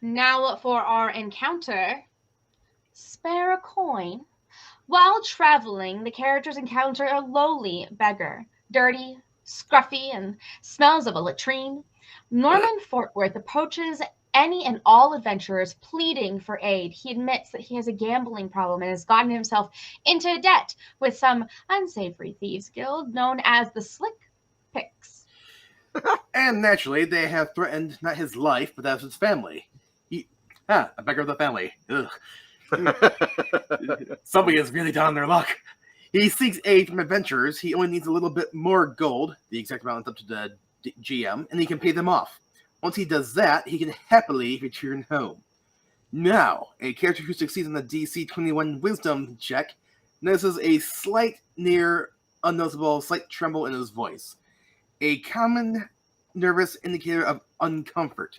Now for our encounter. Spare a coin. While traveling, the characters encounter a lowly beggar, dirty, scruffy, and smells of a latrine. Norman Fortworth approaches any and all adventurers pleading for aid. He admits that he has a gambling problem and has gotten himself into debt with some unsavory thieves guild known as the Slick Picks. And naturally, they have threatened not his life, but that of his family. A beggar of the family. Ugh. Somebody is really down on their luck. He seeks aid from adventurers. He only needs a little bit more gold. The exact amount is up to the GM, and he can pay them off. Once he does that, he can happily return home. Now, a character who succeeds on the DC 21 Wisdom check notices a slight, near unnoticeable, slight tremble in his voice. A common nervous indicator of uncomfort,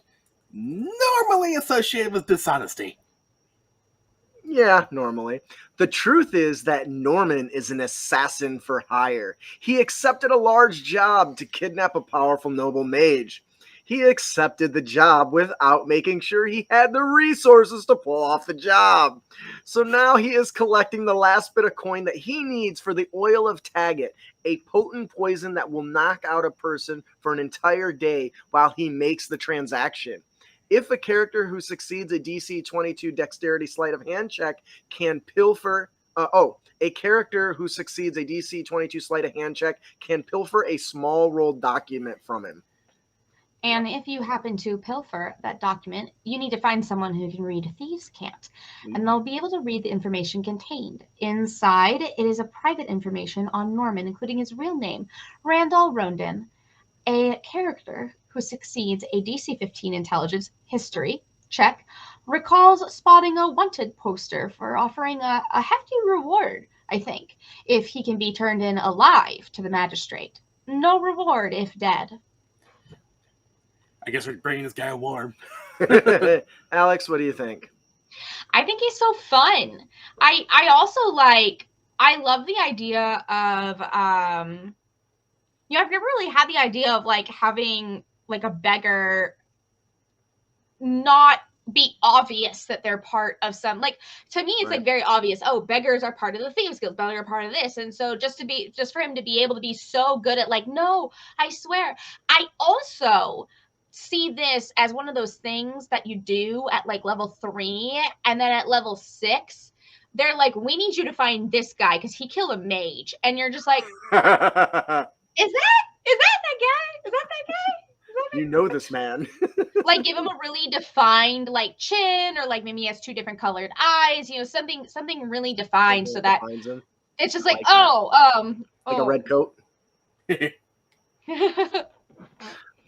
normally associated with dishonesty. Yeah, normally. The truth is that Norman is an assassin for hire. He accepted a large job to kidnap a powerful noble mage. He accepted the job without making sure he had the resources to pull off the job. So now he is collecting the last bit of coin that he needs for the oil of Taggart, a potent poison that will knock out a person for an entire day while he makes the transaction. If a character who succeeds a DC 22 dexterity sleight of hand check can pilfer... a character who succeeds a DC 22 sleight of hand check can pilfer a small rolled document from him. And if you happen to pilfer that document, you need to find someone who can read Thieves' Cant, and they'll be able to read the information contained. Inside, it is a private information on Norman, including his real name, Randall Rondon, a character who succeeds a DC 15 intelligence history check, recalls spotting a wanted poster for offering a hefty reward, I think, if he can be turned in alive to the magistrate. No reward if dead. I guess we're bringing this guy warm. Alex, what do you think? I think he's so fun. I also I love the idea of I've never really had the idea of having a beggar not be obvious that they're part of some, to me it's very obvious. Oh, beggars are part of the Thieves Guild, beggars are part of this. And so just for him to be able to be so good at no, I swear. I also see this as one of those things that you do at level 3, and then at level 6 they're we need you to find this guy because he killed a mage, and you're just is that that guy? Is that guy? You know this man. Give him a really defined chin, or maybe he has 2 different colored eyes, something really defined, so that it's just like a red coat.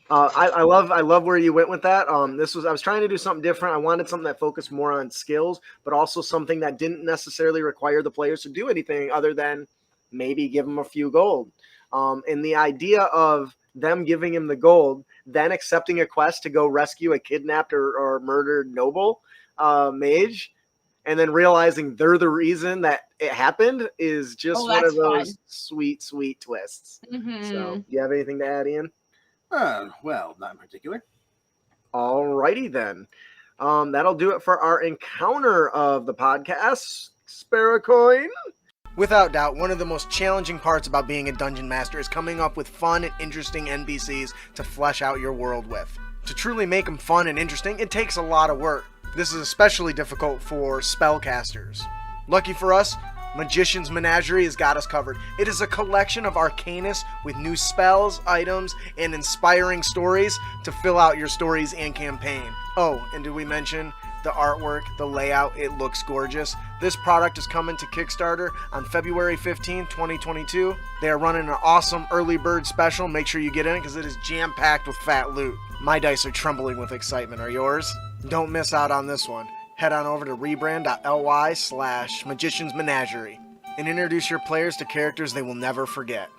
I love where you went with that. I was trying to do something different. I wanted something that focused more on skills, but also something that didn't necessarily require the players to do anything other than maybe give them a few gold. And the idea of them giving him the gold, then accepting a quest to go rescue a kidnapped or murdered noble mage, and then realizing they're the reason that it happened is just one of those sweet, sweet twists. Mm-hmm. So, do you have anything to add, Ian? Well, not in particular. Alrighty then. That'll do it for our encounter of the podcast. Spare a coin. Without doubt, one of the most challenging parts about being a dungeon master is coming up with fun and interesting NPCs to flesh out your world with. To truly make them fun and interesting, it takes a lot of work. This is especially difficult for spellcasters. Lucky for us, Magician's Menagerie has got us covered. It is a collection of arcanus with new spells, items, and inspiring stories to fill out your stories and campaign. Oh, and did we mention the artwork, the layout? It looks gorgeous. This product is coming to Kickstarter on February 15, 2022. They are running an awesome early bird special. Make sure you get in it because it is jam-packed with fat loot. My dice are trembling with excitement. Are yours? Don't miss out on this one. Head on over to rebrand.ly/Magician's Menagerie and introduce your players to characters they will never forget.